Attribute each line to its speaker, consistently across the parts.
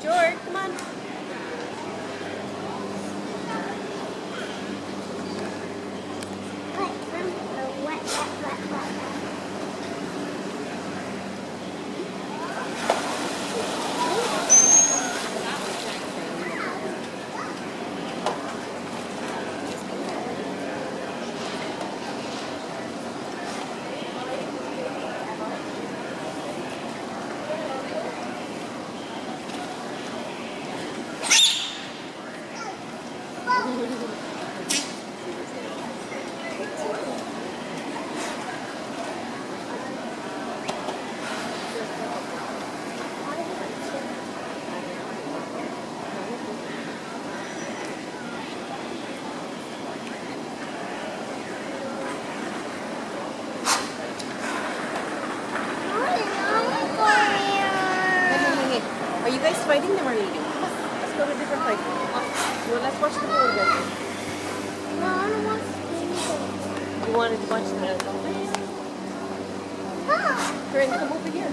Speaker 1: George, come on. Are you guys fighting them or are you doing? Let's go to a different place. Well, let's watch the boat again.
Speaker 2: No, I don't want to
Speaker 1: You wanted to watch the Dolphins? Corinne, come over here.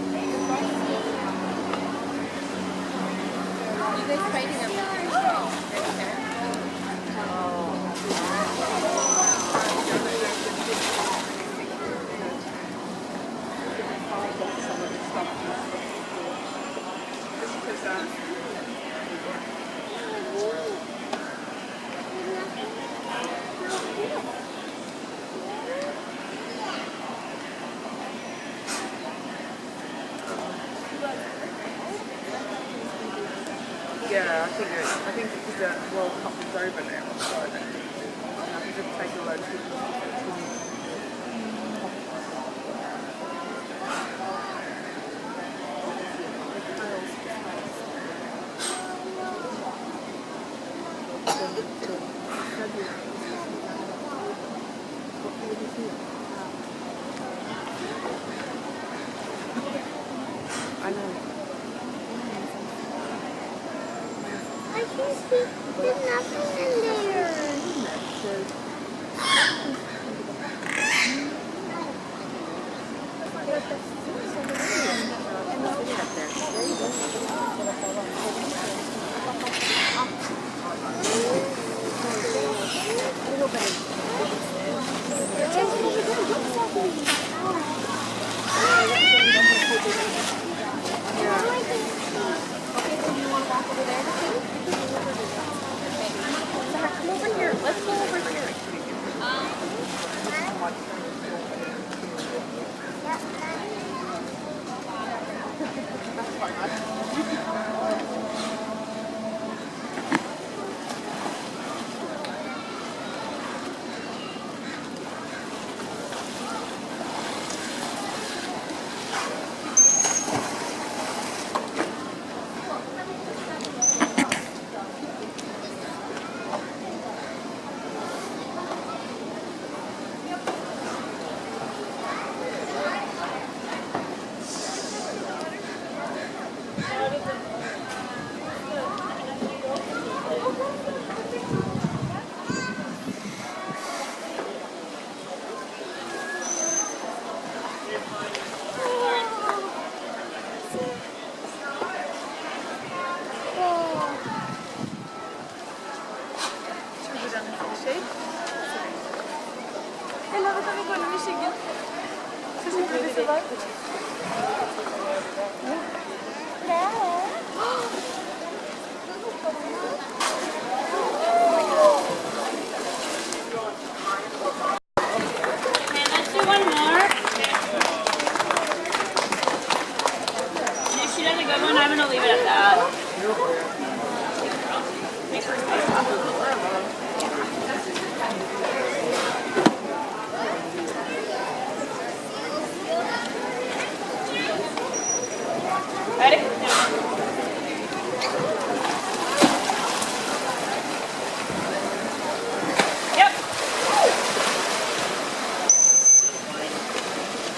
Speaker 1: You guys fighting them?
Speaker 3: Yeah, I think because the World Cup is over now, so I think just take a load of people. I know.
Speaker 2: I can see there's nothing in there.
Speaker 1: Come over here. Let's go over here.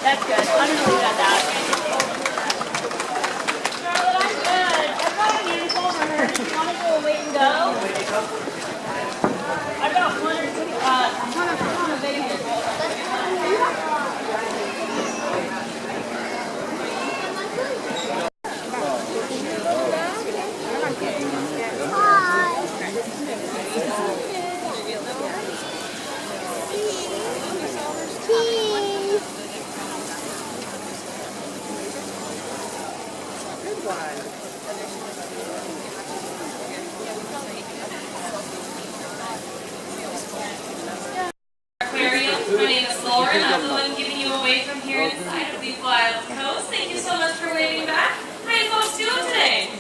Speaker 4: That's good. I'm going to leave it at that. Charlotte, I'm good. I've got a uniform for her. Do you want to go wait and go? I've got one of vacant. name is Lauren. I'm the one giving you away from here inside of the Wild Coast. Thank you so much for waving back. How are you folks doing today?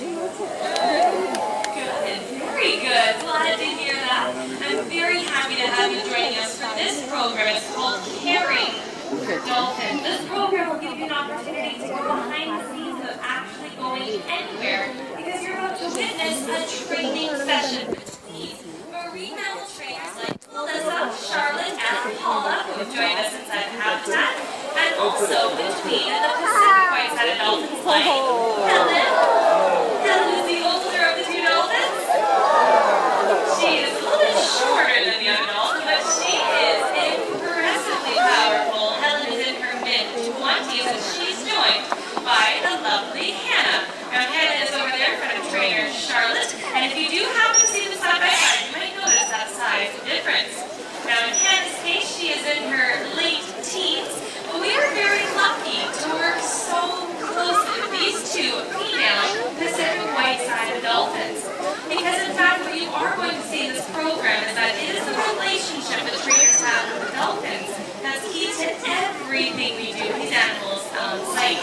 Speaker 4: Good, very good. Glad to hear that. I'm very happy to have you joining us for this program. It's called Caring for Dolphins. This program will give you an opportunity to go behind the scenes of actually going anywhere because you're about to witness a training session between marine mammal trainers like Melissa, Charlotte, and Paula, who have joined us inside the habitat, and also between the Pacific white-sided dolphins like Helen. Helen is the older of the two dolphins. She is a little bit shorter than the other dolphins, but she is impressively powerful. Helen is in her mid-20s, and she's joined by the lovely Hana. Now, Hana is over there in front of trainer Charlotte, and if you do happen to see them side by side, you might notice that size difference. Now, in Hana's case, she is in her late teens, but we are very lucky to work so closely with these two female Pacific white-sided dolphins. Because, in fact, what you are going to see in this program is that it is the relationship that trainers have with the dolphins that's key to everything we do with these animals on site.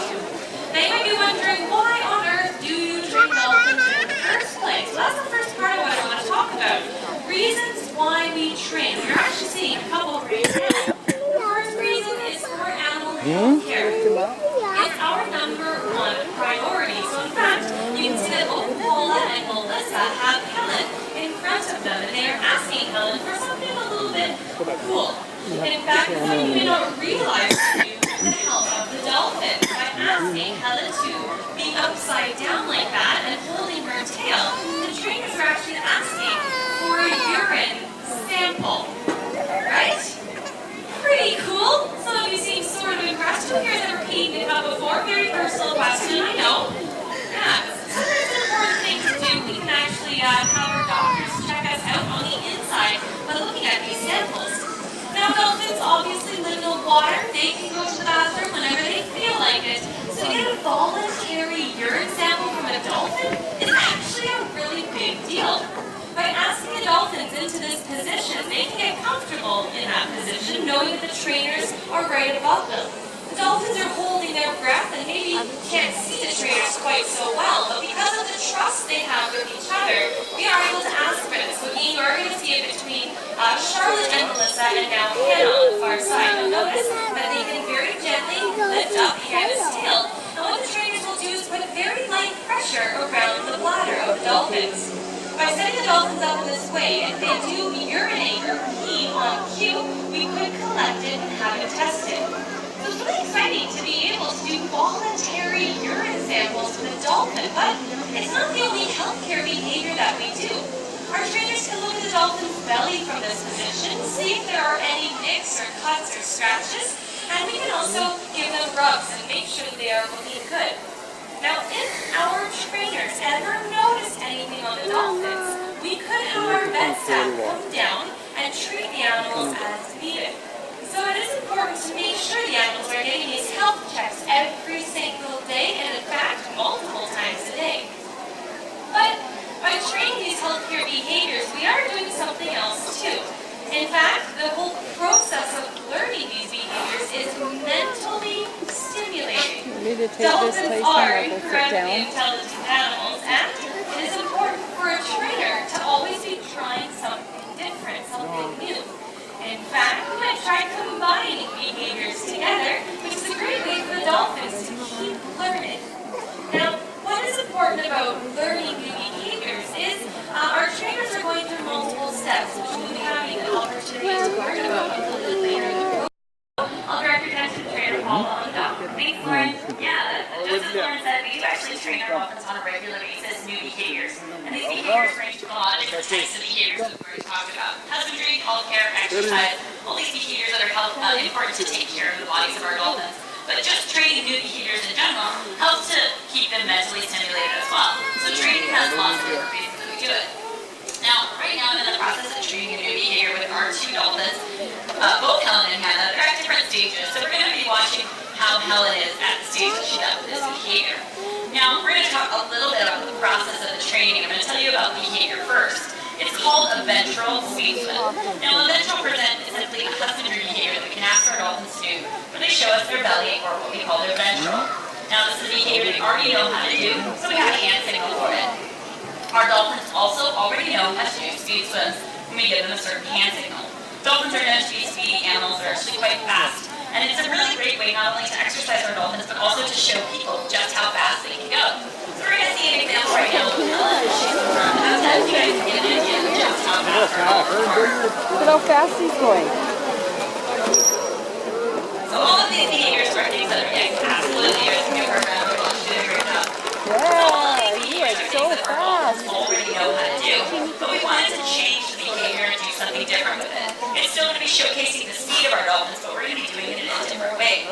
Speaker 4: Now, you might be wondering, why on earth do you train dolphins in the first place? Well, that's the first part of what I want to talk about. Reasons why we train. You're actually seeing a couple of reasons. The first reason is for animal health care. It's our #1 priority. So, in fact, you can see that both Paula and Melissa have Helen in front of them, and they are asking Helen for something a little bit cool. And in fact, some of you may not realize the health of the dolphin by asking Helen to be upside down like that and holding her tail. The trainers are actually asking for a urine sample, right? Pretty cool. Some of you seem sort of impressed. Who here has ever peed in a cup before? Very personal question, I know. Yeah, sometimes an important thing to do. We can actually have our doctors check us out on the inside by looking at these samples. Now, dolphins obviously live in the water. They can go to the bathroom whenever they feel like it. So to get a voluntary urine sample from a dolphin is actually a really big deal. By asking the dolphins into this position, they can get comfortable in that position, knowing that the trainers are right above them. The dolphins are holding their breath and maybe can't see the trainers quite so well, but because of the trust they have with each other, we are able to ask for this. So again, you are going to see it between Charlotte and Melissa, and now Hannah on the far side. You'll notice that they can very gently lift up Hannah's tail. And what the trainers will do is put very light pressure around the bladder of the dolphins. By setting the dolphins up in this way, if they do urinate or pee on cue, we could collect it and have it tested. So it's really exciting to be able to do voluntary urine samples with a dolphin, but it's not the only healthcare behavior that we do. Our trainers can look at the dolphin's belly from this position, see if there are any nicks or cuts or scratches, and we can also give them rubs and make sure that they are looking good. Now, if our trainers ever notice anything on the dolphins, we could have our vet staff come down and treat the animals as needed. So it is important to make sure the animals are getting these health checks every single day, and in fact, multiple times a day. But by training these healthcare behaviors, we are doing something else too. In fact, the whole process of learning these behaviors is mentally stimulating. Dolphins are incredibly intelligent animals, and it is important for a trainer to always be trying something different, something new. In fact, we might try combining behaviors together, which is a great way for the dolphins to keep learning. Now, what is important about learning new behaviors is our trainers are going through multiple steps, which we'll be having an opportunity to learn about a little bit later in the program. I'll direct your attention to Trainer Paula on the dock. Thanks, Lauren. Yeah, just as Lauren said, we do actually train our dolphins on a regular basis, new behaviors. And these behaviors range from a lot of different types of behaviors that we're talking about. Husbandry, healthcare, exercise, all these behaviors that are important to take care of the bodies of our dolphins. But just training new behaviors in general helps to keep them mentally stimulated as well. So training has lots of different reasons that we do it. Now, right now I'm in the process of training a new behavior with our two dolphins, both Helen and Hana. They're at different stages, so we're going to be watching how Helen is at the stage that she does with this behavior. Now, we're going to talk a little bit about the process of the training. I'm going to tell you about the behavior first. It's called a ventral sweep swim. Now, a ventral present is simply a husbandry behavior that we can ask show us their belly, or what we call their ventral. Now this is behavior we already know how to do, so we have a hand signal for it. Our dolphins also already know how to do speed swims when we give them a certain hand signal. Dolphins are known to be speedy animals, they're actually quite fast. And it's a really great way not only to exercise our dolphins, but also to show people just how fast they can go. So we're going to see an example right now with Helen. She's around the house. You guys can get an idea of just how fast our dolphins are.
Speaker 1: Look at how fast he's going.
Speaker 4: So all of these behaviors are things that are absolutely yours. Give her a round of applause. She did a great job.
Speaker 1: Yeah, he is so fast.
Speaker 4: Already know how to do, but we wanted to change the behavior and do something different with it. It's still going to be showcasing the speed of our dolphins, but we're going to be doing it in a different way.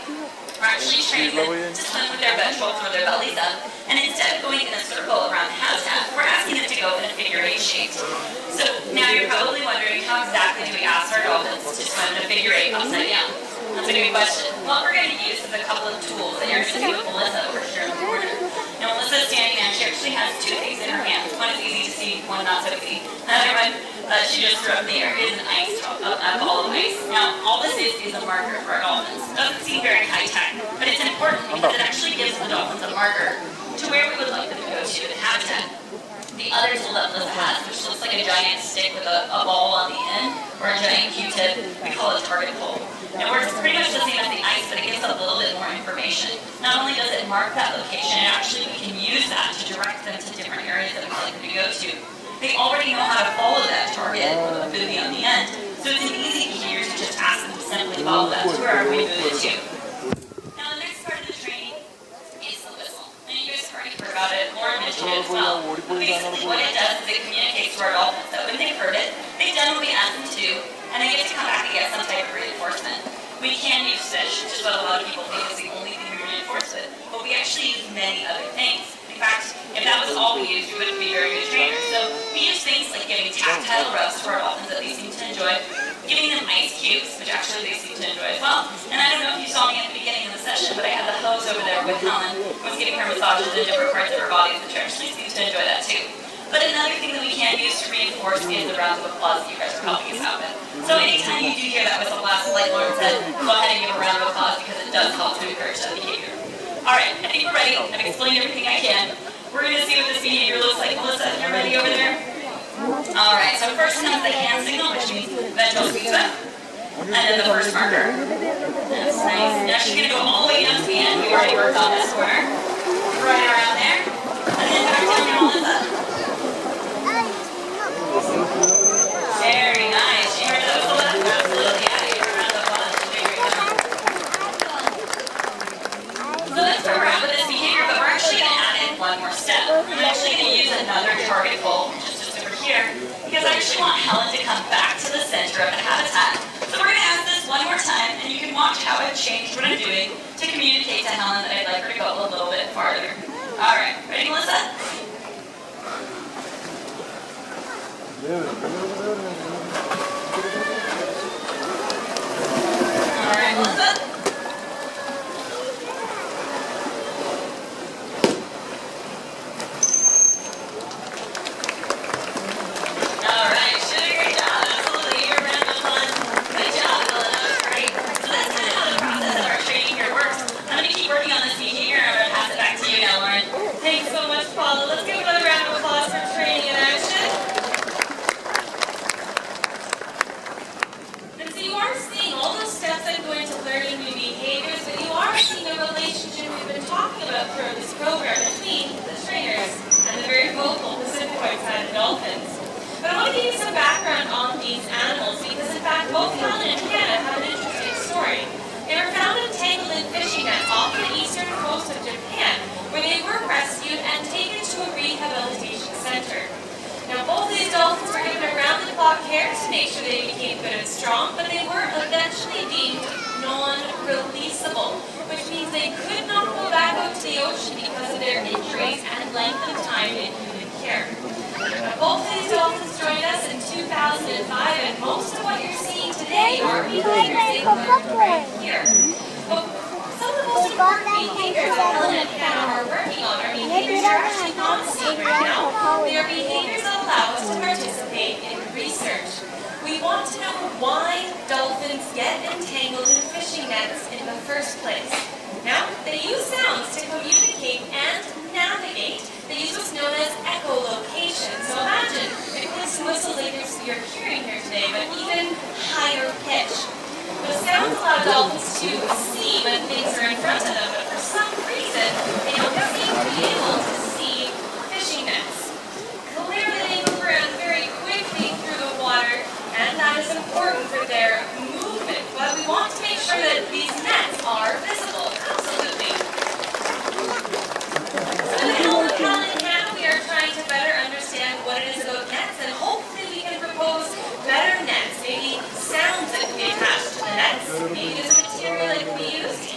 Speaker 4: We're actually training them to swim with their ventrals or their bellies up, and instead of going in a circle around the habitat, we're asking them to go in a figure 8 shape. So now you're probably wondering, how exactly do we ask our dolphins to swim in a figure 8 upside down? That's a good question. What we're going to use is a couple of tools that you're going to see with Melissa over here in the corner. Now Melissa's standing there, she actually has 2 things in her hands. One is easy to see, one not so easy. Another one she just threw up in the air is an ice top, a ball of ice. Now all this is a marker for our dolphins. It doesn't seem very high tech, but it's important because it actually gives the dolphins a marker to where we would like them to go to in the habitat. The other tool that Melissa has, which looks like a giant stick with a ball on the end, or a giant Q-tip, we call it target pole. It works pretty much the same as the ice, but it gives a little bit more information. Not only does it mark that location, and actually we can use that to direct them to different areas that we'd like them to go to. They already know how to follow that target with a buoy on the end, so it's an easy behavior to just ask them to simply follow that to wherever we move it to. Now the next part of the training is the whistle. And you guys have already heard about it, Lauren mentioned it as well. But basically what it does is it communicates to our dolphins that when they've heard it, they've done what we asked them to do, and they get to come back and get some type of reinforcement. We can use fish, which is what a lot of people think is the only thing we reinforce with, but we actually use many other things. In fact, if that was all we used, we wouldn't be very good trainers. So we use things like giving tactile rubs to our dolphins that they seem to enjoy, giving them ice cubes, which actually they seem to enjoy as well. And I don't know if you saw me at the beginning of the session, but I had the hose over there with Helen, who was giving her massages in different parts of her body, which actually seems to enjoy that too. But another thing that we can use to reinforce is the rounds of applause that you guys are helping us out with. So anytime you do hear that whistle blast, like Lauren said, go ahead and give a round of applause because it does help to encourage that behavior. Alright, I think we're ready. I've explained everything I can. We're going to see what this behavior looks like. Melissa, you're ready over there? Alright, so first comes the hand signal, which means ventral speed swim. And then the first marker. That's nice. Now she's going to go all the way down to the end. We already worked on this corner. Right around there. And then back down to Melissa. Very nice. You heard that whistle? Absolutely. Yeah, give her a round of applause. She's doing a great job. So that's where we're at with this behavior, but we're actually going to add in one more step. I'm actually going to use another target pole, which is just over here, because I actually want Helen to come back to the center of the habitat. So we're going to ask this one more time, and you can watch how I've changed what I'm doing to communicate to Helen that I'd like her to go a little bit farther. All right, ready, Melissa? All right, Melissa? All right, she did a great job. Absolutely. Your round of applause. Good job, Helen. That was great. So that's kind of how the process of our training here works. I'm going to keep working on this behavior, and I'm going to pass it back to you now, Lauren. Thanks so much, Paula. Let's give another round of applause for training in action. And so you are seeing all those steps that go into learning new behaviors, but you are seeing the relationship we've been talking about throughout this program between the trainers and the very vocal Pacific White-sided dolphins. But I want to give you some background on these animals because, in fact, both Helen and Hana have an interesting story. They were found entangled in fishing nets off the eastern coast of Japan, where they were rescued and taken to a rehabilitation center. Now, both of these dolphins were given around-the-clock care to make sure they became good and strong, but they were eventually deemed non-releasable, which means they could not go back out to the ocean because of their injuries and length of time in human care. Now, both of these dolphins joined us in 2005, and most of what you're seeing today are behaviors they learned right here. But some of the most important behaviors that Helen and Hana are working on are behaviors you're actually not seeing right now. They are behaviors that allow us to participate in research. We want to know why dolphins get entangled in fishing nets in the first place. Now, they use sounds to communicate and navigate. They use what's known as echolocation. So imagine the clicks and whistles that you're hearing here today, but even higher pitch. The sounds allow dolphins to see when things are in front of them, but for some reason, they don't seem to be able to see fishing nets. Clearly, they move around very quickly through the water, and that is important for their movement. But we want to make sure that these nets are visible. Absolutely. So in the Helen and Hana, we are trying to better understand what it is about nets, and hopefully we can propose better nets, maybe sounds that can be attached to the nets, maybe there's a material that can be used,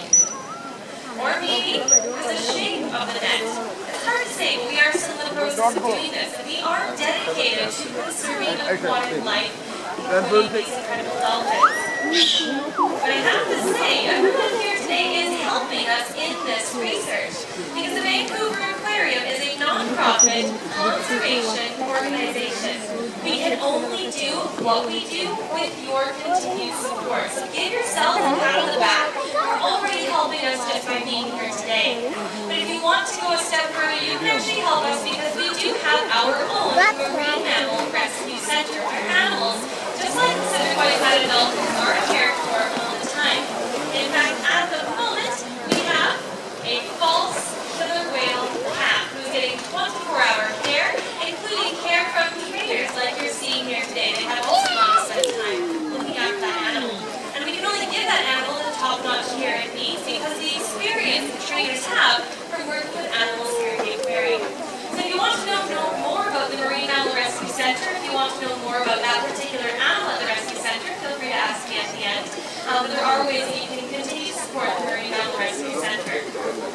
Speaker 4: or maybe there's the shape of the net. It's hard to say, but we are still in the process of doing this, and we are dedicated to conserving aquatic life, including these incredible dolphins. But I have to say, everyone here today is helping us in this research, because the Vancouver Aquarium is a non-profit conservation organization. We can only do what we do with your continued support. So give yourself a pat on the back for already helping us just by being here today. But if you want to go a step further, you can actually help us because we do have our own marine mammal rescue center for animals, just like the Center for Aquatic Dolphins are cared for all the time. In fact, at the moment, we have a false killer whale calf who's getting 24-hour care, including care from trainers like you're seeing here today. They have also gone to spend time looking after that animal. And we can only give that animal the top-notch care it needs because of the experience the trainers have from working with animals here at the aquarium. So if you want to know more about the Marine Mammal Rescue Center, if you want to know more about that particular animal at the Rescue Center, feel free to ask me at the end. But there are ways that you can continue to support the Marine Mammal Rescue Center.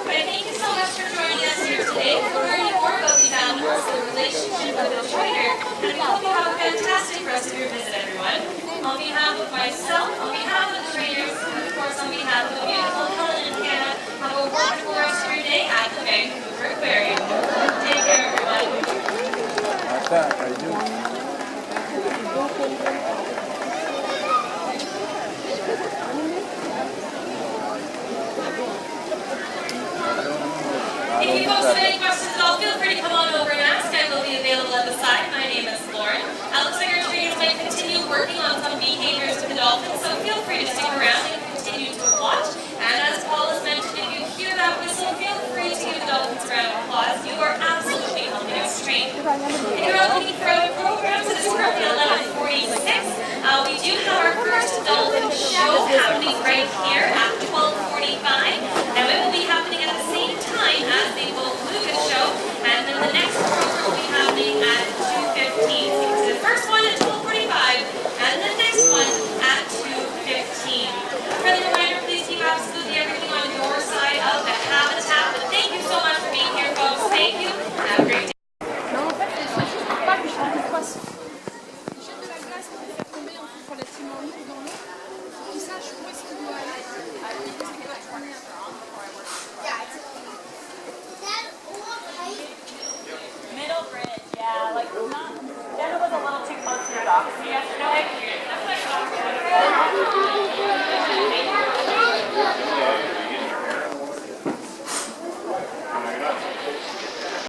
Speaker 4: But I thank you so much for joining us here today. We're learning more about these animals, the relationship with the trainer, and we hope you have a fantastic rest of your visit, everyone. On behalf of myself, on behalf of the trainers, and of course on behalf of the beautiful Helen and Hana, have a wonderful rest of your day at the Vancouver Aquarium. Take care, everyone. If you folks have any questions at all, feel free to come on over and ask. I will be available at the side. My name is Lauren. It looks like our trainers might continue working on some behaviors with the dolphins, so feel free to stick around and continue to watch. And as Paul has mentioned, if you hear that whistle, feel free to give the dolphins a round of applause. You are absolutely helping us train. If you're all looking for other programs, it is currently 11:46. We do have our first dolphin show happening right here at 12:45. Now it will be happening at the same time as the Beluga show, and then the next program will be happening at 2:15. So the first one at 12:45, and the next one at 2:15. Friendly reminder, please keep absolutely everything on your side of the habitat. But thank you so much for being here, folks. Thank you, and have a great day.
Speaker 1: Non, en fait, c'est juste pas que je trouve le poisson. Je jette de la glace pour le faire tomber en fait relativement lourd dans l'eau. Comme ça, je vois ce qu'il doit aller.
Speaker 5: Middle bridge, yeah, like not. Jenna was a little too close to your dock yesterday. That's what I thought.